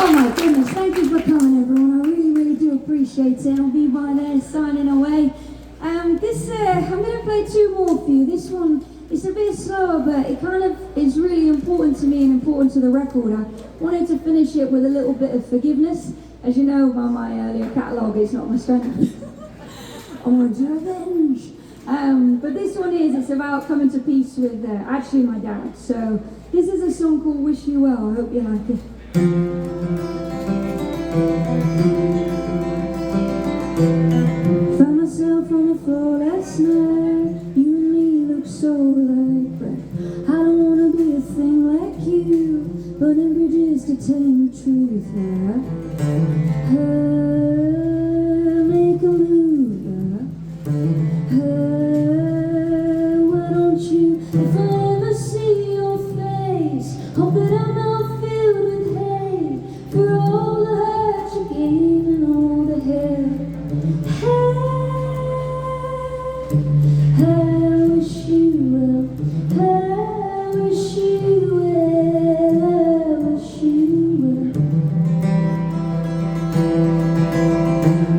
Oh my goodness, thank you for coming everyone. I really, really do appreciate it. I'll be by there signing away. I'm going to play two more for you. This one, it's a bit slower, but it kind of is really important to me and important to the record. I wanted to finish it with a little bit of forgiveness. As you know by my earlier catalogue, it's not my strength. I want to revenge. But this one it's about coming to peace with actually my dad. So this is a song called Wish You Well. I hope you like it. Found myself on the floor last night. You and me look so alike, but I don't wanna be a thing like you. Burning bridges to tell the truth. Make a move. Why don't you, if I ever see your face, hope that I'm not filled with hate for all the hurt you gave and all the hate. I wish you well. I wish you well. I wish you well.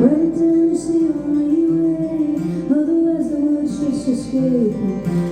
Write it down, it's the only way. Otherwise the words just escape me.